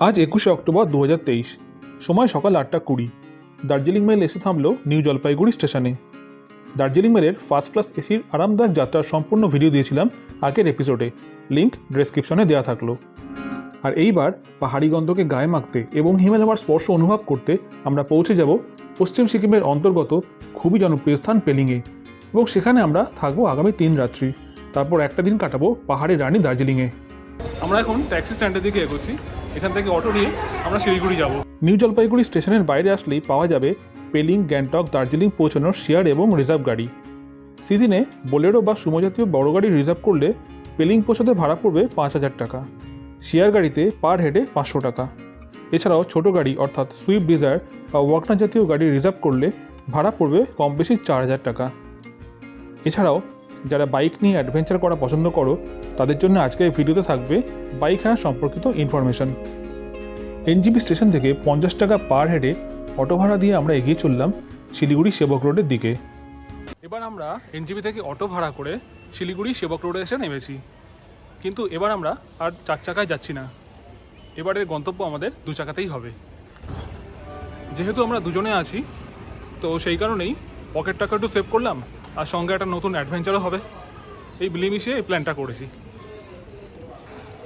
আজ 21শে অক্টোবর 2023, সময় সকাল 8:20। দার্জিলিং মেল এসে থামলো নিউ জলপাইগুড়ি স্টেশনে। দার্জিলিং মেলের ফার্স্ট ক্লাস এসির আরামদায়ক যাত্রার সম্পূর্ণ ভিডিও দিয়েছিলাম আগের এপিসোডে, লিঙ্ক ডেসক্রিপশনে দেওয়া থাকলো। আর এইবার পাহাড়ি গন্ধকে গায়ে মাখতে এবং হিমালয়ের স্পর্শ অনুভব করতে আমরা পৌঁছে যাব পশ্চিম সিকিমের অন্তর্গত খুবই জনপ্রিয় স্থান পেলিংয়ে, এবং সেখানে আমরা থাকবো আগামী 3 রাত্রি। তারপর একটা দিন কাটাবো পাহাড়ি রানী দার্জিলিংয়ে। আমরা এখন ট্যাক্সি স্ট্যান্ডের দিকে এগোচ্ছি। এখান থেকে অটো নিয়ে আমরা শিলিগুড়ি যাব। নিউ জলপাইগুড়ি স্টেশনের বাইরে আসলেই পাওয়া যাবে পেলিং, গ্যাংটক, দার্জিলিং পৌঁছানোর শেয়ার এবং রিজার্ভ গাড়ি। সিজনে বোলেরো বা সুমো জাতীয় বড় গাড়ি রিজার্ভ করলে পেলিং পৌঁছাতে ভাড়া পড়বে 5,000 টাকা, শেয়ার গাড়িতে পার হেডে 500 টাকা। এছাড়াও ছোট গাড়ি অর্থাৎ সুইফট ডিজায়ার বা ওয়াগনার জাতীয় গাড়ি রিজার্ভ করলে ভাড়া পড়বে কম বেশি 4,000 টাকা। এছাড়াও যারা বাইক নিয়ে অ্যাডভেঞ্চার করা পছন্দ করো তাদের জন্য আজকের ভিডিওতে থাকবে বাইক হাঁটা সম্পর্কিত ইনফরমেশন। এনজিপি স্টেশন থেকে 50 টাকা পার হেডে অটো ভাড়া দিয়ে আমরা এগিয়ে চললাম শিলিগুড়ি সেবক রোডের দিকে। এবার আমরা এনজিপি থেকে অটো ভাড়া করে শিলিগুড়ি সেবক রোডে এসে নেমেছি। কিন্তু এবার আমরা আর 4 চাকায় যাচ্ছি না, এবারের গন্তব্য আমাদের 2 চাকাতেই হবে। যেহেতু আমরা দুজনে আছি, তো সেই কারণেই পকেট টাকা একটু সেভ করলাম, আর সঙ্গে একটা নতুন অ্যাডভেঞ্চারও হবে। এই মিলেমিশে এই প্ল্যানটা করেছি।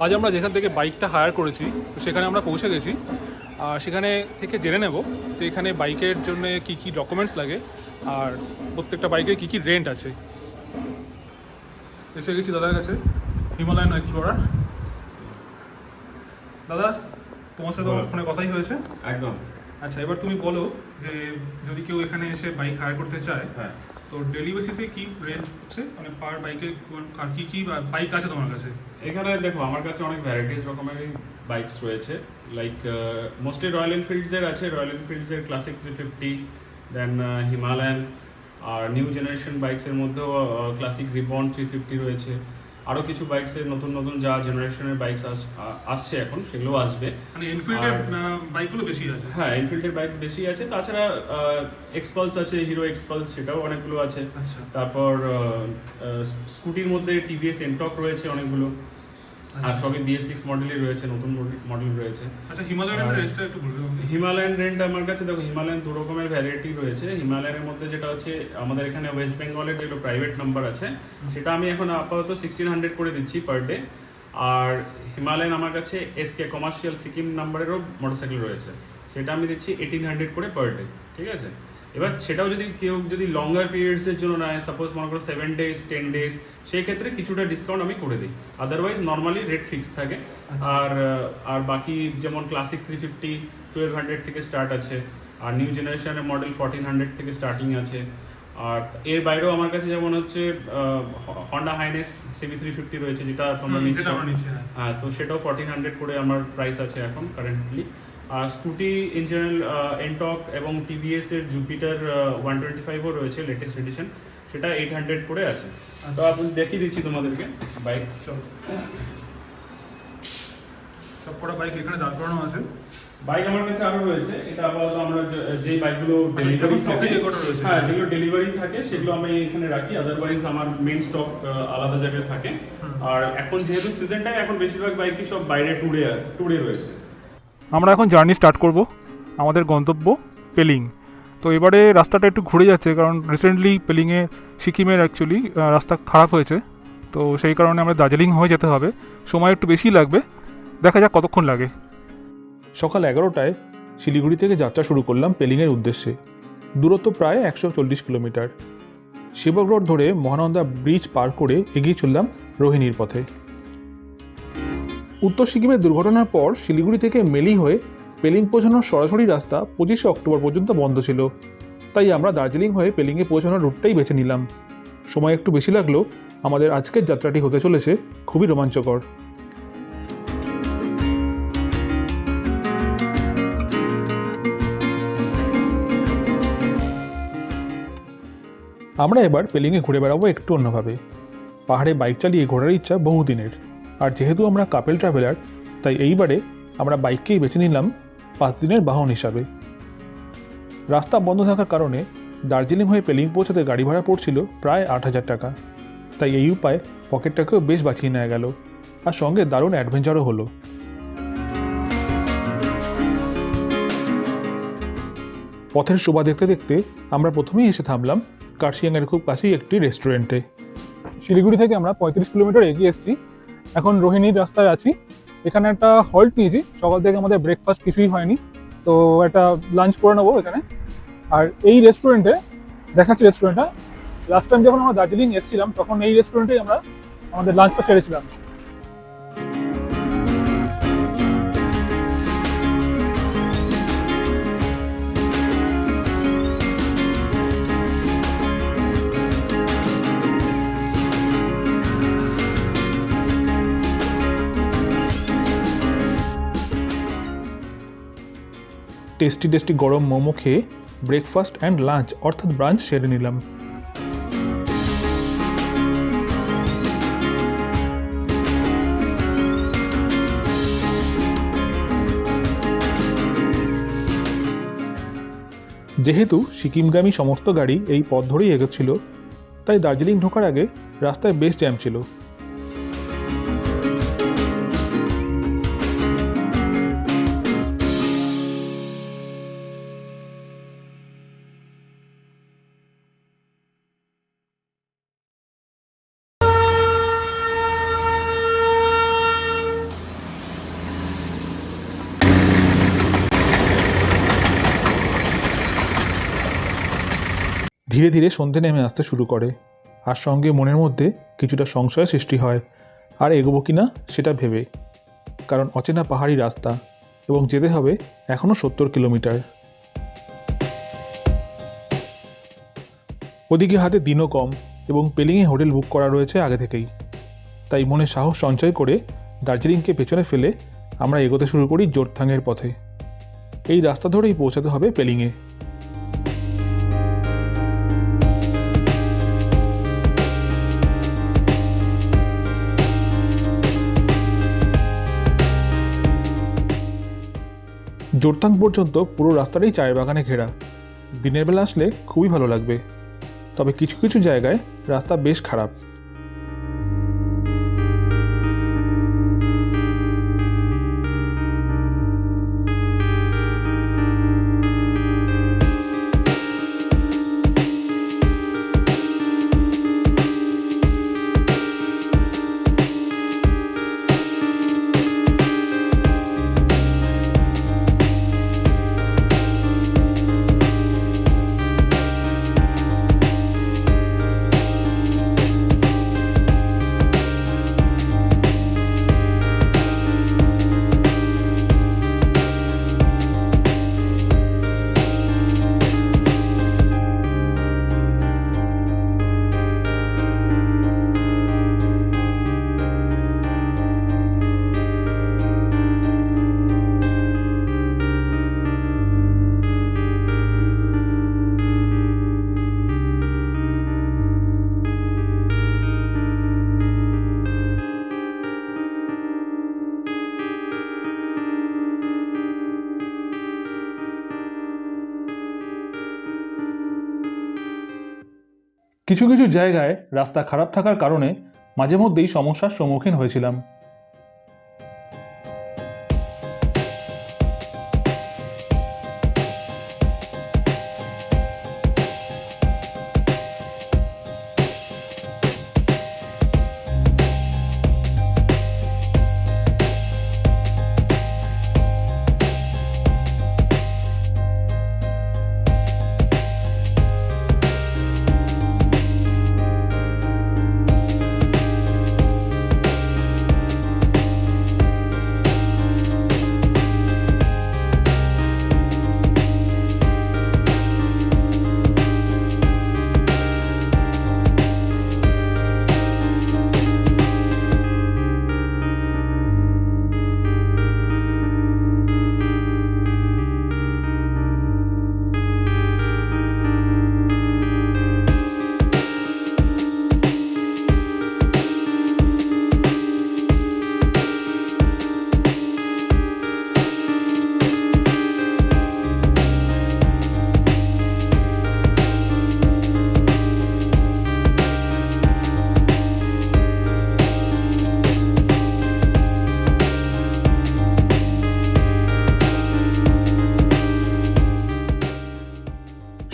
আজ আমরা যেখান থেকে বাইকটা হায়ার করেছি তো সেখানে আমরা পৌঁছে গেছি। আর সেখানে থেকে জেনে নেব যে এখানে বাইকের জন্য কী কী ডকুমেন্টস লাগে আর প্রত্যেকটা বাইকের কী কী রেন্ট আছে। এসে গেছি দাদার কাছে, হিমালয়ান এক্সপ্লোরার। দাদা, তোমার সাথে ফোনে কথাই হয়েছে একদম। আচ্ছা, এবার তুমি বলো যে যদি কেউ এখানে এসে বাইক হায়ার করতে চায়, হ্যাঁ, তো ডেলি বেসিসে কি রেঞ্জ হচ্ছে, মানে পার বাইকে কি কি বাইক আছে তোমার কাছে? এখানে দেখো, আমার কাছে অনেক ভ্যারাইটিস রকমেরই বাইকস রয়েছে। লাইক মোস্টলি রয়্যাল এনফিল্ডসের আছে, রয়্যাল এনফিল্ডসের ক্লাসিক 350, দেন হিমালয়ান, আর নিউ জেনারেশন বাইকসের মধ্যেও ক্লাসিক রিবন 350 রয়েছে। আরও কিছু বাইকসের নতুন নতুন যা জেনারেশনের বাইকস আসছে এখন, সেগুলো আসবে। মানে এনফিল্ডের বাইকগুলো বেশি আছে? হ্যাঁ, এনফিল্ডের বাইক বেশি আছে। তাছাড়া এক্সপালস আছে, হিরো এক্সপালস, সেটাও অনেকগুলো আছে। তারপর স্কুটির মধ্যে টিভিএস এনটক রয়েছে অনেকগুলো, আর সবই BS6 মডেলই রয়েছে, নতুন মডেল রয়েছে। আচ্ছা, হিমালয়ানের রেঞ্জটা একটু বলবে? হিমালয়ান রেঞ্জ আমার কাছে দেখো, হিমালয়ান 2 রকমের ভ্যারাইটি রয়েছে। হিমালয়ানের মধ্যে যেটা হচ্ছে আমাদের এখানে ওয়েস্ট বেঙ্গলের যেগুলো প্রাইভেট নাম্বার আছে, সেটা আমি এখন আপাতত 1600 করে দিচ্ছি পার ডে। আর হিমালয়ান আমার কাছে SK কমার্শিয়াল সিকিম নাম্বারেরও মোটরসাইকেল রয়েছে, সেটা আমি দিচ্ছি 1800 করে পার ডে। ঠিক আছে, এবার সেটাও যদি কেউ লঙ্গার পিরিয়ডসের জন্য নেয়, সাপোজ মনে করো 7 ডেজ 10 ডেজ, সেই ক্ষেত্রে কিছুটা ডিসকাউন্ট আমি করে দিই। আদারওয়াইজ নর্মালি রেট ফিক্স থাকে। আর বাকি যেমন ক্লাসিক 350 1200 থেকে স্টার্ট আছে, আর নিউ জেনারেশনের মডেল 1400 থেকে স্টার্টিং আছে। আর এর বাইরেও আমার কাছে যেমন হচ্ছে হন্ডা হাইনেস CB350 রয়েছে, যেটা তোমরা নিচ্ছ। হ্যাঁ, তো সেটাও 1400 করে আমার প্রাইস আছে এখন কারেন্টলি। আর স্কুটি ইন জেনারেল এনটক এবং TVS এর জুপিটার 125ও রয়েছে লেটেস্ট এডিশন, সেটা 800 করে আছে। তো আপনি দেখিয়ে দিচ্ছি তোমাদেরকে বাইক। সবকটা বাইক এখানে দাঁড় করানো আছে। বাইক আমার কাছে আরো রয়েছে। এটা আপাতত আমরা যে বাইকগুলো ডেলিভারি থাকে, হ্যাঁ, যেগুলো ডেলিভারি থাকে সেগুলো আমি এখানে রাখি। আদারওয়াইজ আমার মেইন স্টক আলাদা জায়গায় থাকে। আর এখন যেহেতু সিজন টাইম, এখন বেশিরভাগ বাইকই সব বাইরে ট্যুরে রয়েছে। আমরা এখন জার্নি স্টার্ট করব। আমাদের গন্তব্য পেলিং। তো এবারে রাস্তাটা একটু ঘুরে যাচ্ছে, কারণ রিসেন্টলি পেলিংয়ে সিকিমের অ্যাকচুয়ালি রাস্তা খারাপ হয়েছে, তো সেই কারণে আমরা দার্জিলিং হয়ে যেতে হবে। সময় একটু বেশি লাগবে, দেখা যাক কতক্ষণ লাগে। সকাল 11টায় শিলিগুড়ি থেকে যাত্রা শুরু করলাম পেলিংয়ের উদ্দেশ্যে। দূরত্ব প্রায় 140 কিলোমিটার। সেবক রোড ধরে মহানন্দা ব্রিজ পার করে এগিয়ে চললাম রোহিণীর পথে। উত্তর সিকিমের দুর্ঘটনার পর শিলিগুড়ি থেকে মেলি হয়ে পেলিং পৌঁছানোর সরাসরি রাস্তা 25শে অক্টোবর পর্যন্ত বন্ধ ছিল, তাই আমরা দার্জিলিং হয়ে পেলিংয়ে পৌঁছানোর রুটটাই বেছে নিলাম। সময় একটু বেশি লাগলেও আমাদের আজকের যাত্রাটি হতে চলেছে খুবই রোমাঞ্চকর। আমরা এবার পেলিংয়ে ঘুরে বেড়াবো একটু অন্যভাবে। পাহাড়ে বাইক চালিয়ে ঘোরার ইচ্ছা বহুদিনের, আর যেহেতু আমরা কাপেল ট্রাভেলার, তাই এইবারে আমরা বাইককেই বেছে নিলাম 5 দিনের বাহন হিসাবে। রাস্তা বন্ধ থাকার কারণে দার্জিলিং হয়ে পেলিং পৌঁছাতে গাড়ি ভাড়া পড়ছিল প্রায় 8,000 টাকা, তাই এই উপায় পকেটটাকেও বেশ বাঁচিয়ে নেওয়া গেল, আর সঙ্গে দারুণ অ্যাডভেঞ্চারও হলো। পথের শোভা দেখতে দেখতে আমরা প্রথমেই এসে থামলাম কার্শিয়াংয়ের খুব কাছেই একটি রেস্টুরেন্টে। শিলিগুড়ি থেকে আমরা 35 কিলোমিটার এগিয়ে এসেছি, এখন রোহিণীর রাস্তায় আছি। এখানে একটা হল্ট নিয়েছি, সকাল থেকে আমাদের ব্রেকফাস্ট কিছুই হয়নি, তো একটা লাঞ্চ করে নেবো এখানে। আর এই রেস্টুরেন্টে দেখাচ্ছি, রেস্টুরেন্টটা লাস্ট টাইম যখন আমরা দার্জিলিং এসেছিলাম তখন এই রেস্টুরেন্টেই আমরা আমাদের লাঞ্চটা সেরেছিলাম। টেস্টি গরম মোমো খেয়ে ব্রেকফাস্ট অ্যান্ড লাঞ্চ অর্থাৎ ব্রাঞ্চ সেরে নিলাম। যেহেতু সিকিমগামী সমস্ত গাড়ি এই পথ ধরেই এগোচ্ছিল, তাই দার্জিলিং ঢোকার আগে রাস্তায় বেশ জ্যাম ছিল। ধীরে ধীরে সন্ধে নেমে আসতে শুরু করে, আর সঙ্গে মনের মধ্যে কিছুটা সংশয় সৃষ্টি হয় আর এগোবো কি না সেটা ভেবে, কারণ অচেনা পাহাড়ি রাস্তা এবং যেতে হবে এখনও 70 কিলোমিটার। ওদিকে হাতে দিনও কম এবং পেলিংয়ে হোটেল বুক করা রয়েছে আগে থেকেই, তাই মনে সাহস সঞ্চয় করে দার্জিলিংকে পেছনে ফেলে আমরা এগোতে শুরু করি জোরথাংয়ের পথে। এই রাস্তা ধরেই পৌঁছাতে হবে পেলিংয়ে। জোরথাং পর্যন্ত পুরো রাস্তাটাই চায়ের বাগানে ঘেরা। দিনের বেলা আসলে খুবই ভালো লাগবে, তবে কিছু কিছু জায়গায় রাস্তা বেশ খারাপ। কিছু কিছু জায়গায় রাস্তা খারাপ থাকার কারণে মাঝে মধ্যেই সমস্যার সম্মুখীন হয়েছিলাম।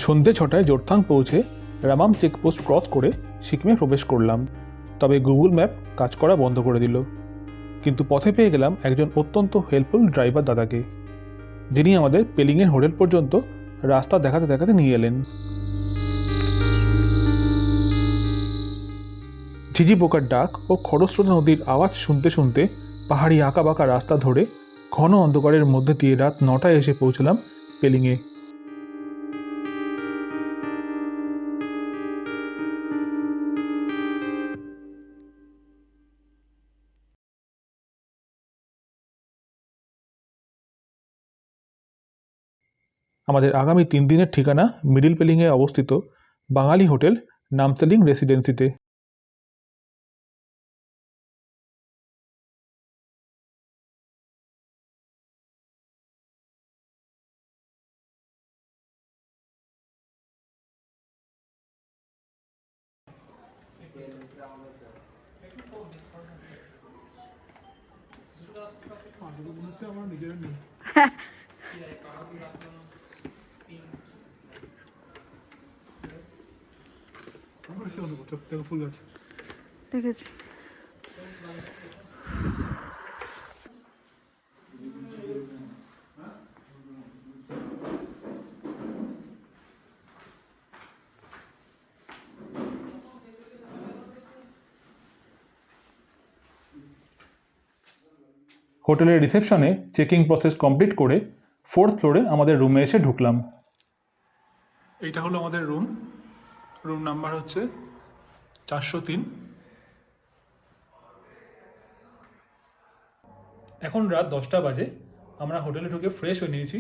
সন্ধে 6টায় জোরথাং পৌঁছে রামাম চেকপোস্ট ক্রস করে সিকিমে প্রবেশ করলাম। তবে গুগল ম্যাপ কাজ করা বন্ধ করে দিল। কিন্তু পথে পেয়ে গেলাম একজন অত্যন্ত হেল্পফুল ড্রাইভার দাদাকে, যিনি আমাদের পেলিংয়ের হোটেল পর্যন্ত রাস্তা দেখাতে দেখাতে নিয়ে এলেন। ঝিঝি পোকার ডাক ও খরস্রোতা নদীর আওয়াজ শুনতে শুনতে পাহাড়ি আঁকাবাঁকা রাস্তা ধরে ঘন অন্ধকারের মধ্যে দিয়ে রাত 9টায় এসে পৌঁছলাম পেলিংয়ে। আমাদের আগামী 3 দিনের ঠিকানা মিডিল পেলিংয়ে অবস্থিত বাঙালি হোটেল নামসেলিং রেসিডেন্সিতে। দেখেছি। হোটেলের রিসেপশনে চেকিং প্রসেস কমপ্লিট করে 4th ফ্লোরে আমাদের রুমে এসে ঢুকলাম। এইটা হলো আমাদের রুম নাম্বার হচ্ছে 403। এখন রাত 10টা বাজে। আমরা হোটেলে ঢুকে ফ্রেশ হয়ে নিয়েছি,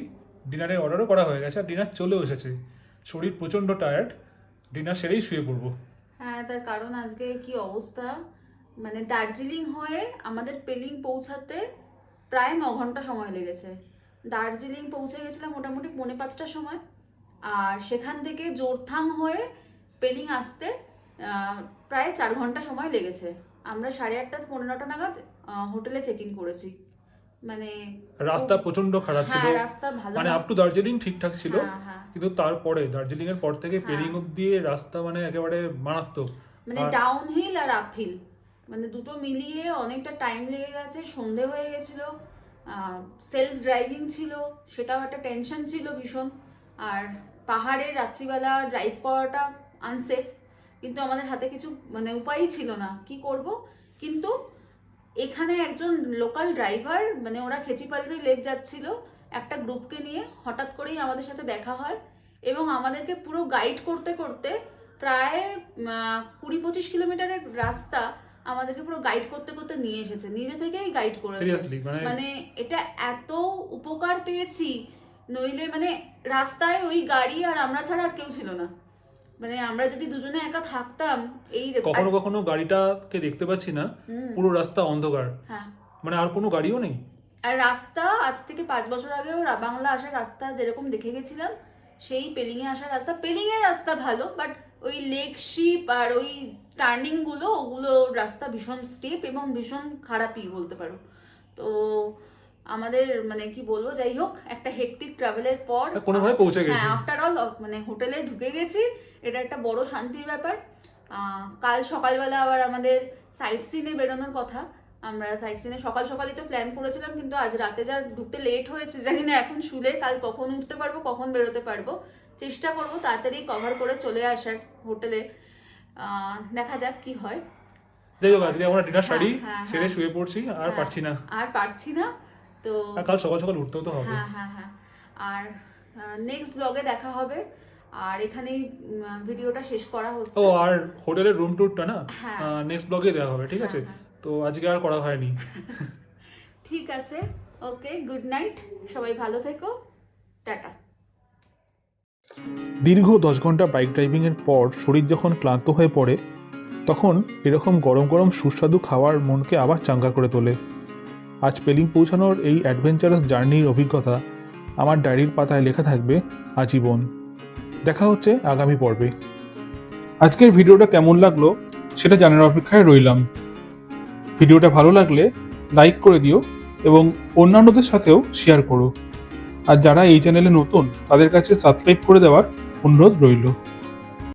ডিনারের অর্ডারও করা হয়ে গেছে আর ডিনার চলেও এসেছে। শরীর প্রচণ্ড টায়ার্ড, ডিনার সেরেই শুয়ে পড়বো। হ্যাঁ, তার কারণ আজকে কি অবস্থা, মানে দার্জিলিং হয়ে আমাদের পেলিং পৌঁছাতে প্রায় 9 ঘন্টা সময় লেগেছে। দার্জিলিং পৌঁছে গেছিলাম মোটামুটি 4:45টার সময়, আর সেখান থেকে জোরথাং হয়ে পেলিং আসতে প্রায় 4 ঘন্টা সময় লেগেছে। আমরা 8:30 পৌনে 9টা নাগাদ হোটেলে চেক ইন করেছি। মানে রাস্তা প্রচন্ড খারাপ ছিল, রাস্তা ভালো মানে আপ টু দার্জিলিং ঠিকঠাক ছিল, হ্যাঁ। কিন্তু তারপরে দার্জিলিং এর পর থেকে পেলিং অব্দি রাস্তা মানে একেবারে মারাত্মক, মানে ডাউন হিল আর আপ হিল, মানে দুটো মিলিয়ে অনেকটা টাইম লেগে গেছে। সন্ধে হয়ে গেছিল, সেলফ ড্রাইভিং ছিল, সেটাও একটা টেনশন ছিল ভীষণ। আর পাহাড়ে রাত্রিবেলা ড্রাইভ করাটা আনসেফ, কিন্তু আমাদের হাতে কিছু মানে উপায়ই ছিল না, কি করব। কিন্তু এখানে একজন লোকাল ড্রাইভার, মানে ওরা খেচিপালড়ি লেক যাচ্ছিল একটা গ্রুপকে নিয়ে, হঠাৎ করেই আমাদের সাথে দেখা হয় এবং আমাদেরকে পুরো গাইড করতে করতে প্রায় 20-25 কিলোমিটারের রাস্তা আমাদেরকে পুরো গাইড করতে করতে নিয়ে এসেছে, নিজে থেকেই গাইড করেছে। মানে এটা এত উপকার পেয়েছি, নইলে মানে রাস্তায় ওই গাড়ি আর আমরা ছাড়া আর কেউ ছিল না। মানে আমরা যদি দুজনে একা থাকতাম, এই কখনো কখনো গাড়িটাকে দেখতে পাচ্ছি না, পুরো রাস্তা অন্ধকার, হ্যাঁ, মানে আর কোনো গাড়িও নেই। আর রাস্তা আজ থেকে 5 বছর আগেও বাংলা আসার রাস্তা যেরকম দেখে গেছিলাম, সেই পেলিংয়ে আসার রাস্তা, পেলিংয়ের রাস্তা ভালো, বাট ওই লেক শিপ আর ওই টার্নিং গুলো, ওগুলো রাস্তা ভীষণ স্টেপ এবং ভীষণ খারাপই বলতে পারো। তো আমাদের মানে কি বলবো, যাই হোক, একটা হেক্টিক ট্রাভেলের পর কোনোভাবে পৌঁছে গেছি। হ্যাঁ, আফটার অল মানে হোটেলে ঢুকে গেছি, এটা একটা বড় শান্তির ব্যাপার। কাল সকালবেলা আবার আমাদের সাইট সিনে বেরোনোর কথা। আমরা সাইট সিনে সকালই তো প্ল্যান করেছিলাম, কিন্তু আজ রাতে যা ঢুকতে লেট হয়েছে, জানি না এখন শুলে কাল কখন উঠতে পারবো, কখন বেরোতে পারবো। চেষ্টা করবো তাড়াতাড়ি কভার করে চলে আসার হোটেলে, দেখা যাক কি হয়। যাই হোক, আজকে আমরা ডিনার সারি সেরে শুয়ে পড়ছি, আর পারছি না। তো কাল সকাল উঠতেও তো হবে। হ্যাঁ। আর নেক্সট ব্লগে দেখা হবে, আর এখানেই ভিডিওটা শেষ করা হচ্ছে। ও, আর হোটেলের রুম ট্যুরটা না নেক্সট ব্লগে দেওয়া হবে, ঠিক আছে? তো আজকে আর করা হয়নি। ঠিক আছে, ওকে, গুড নাইট, সবাই ভালো থেকো, টাটা। দীর্ঘ 10 ঘন্টা বাইক ড্রাইভিংয়ের পর শরীর যখন ক্লান্ত হয়ে পড়ে, তখন এরকম গরম গরম সুস্বাদু খাবার মনকে আবার চাঙ্গা করে তোলে। আজ পেলিং পৌঁছানোর এই অ্যাডভেঞ্চারাস জার্নির অভিজ্ঞতা আমার ডায়েরির পাতায় লেখা থাকবে আজীবন। দেখা হচ্ছে আগামী পর্বে। আজকের ভিডিওটা কেমন লাগলো সেটা জানার অপেক্ষায় রইলাম। ভিডিওটা ভালো লাগলে লাইক করে দিও এবং অন্যান্যদের সাথেও শেয়ার করো। আর যারা এই চ্যানেলে নতুন, তাদের কাছে সাবস্ক্রাইব করে দেওয়ার অনুরোধ রইল।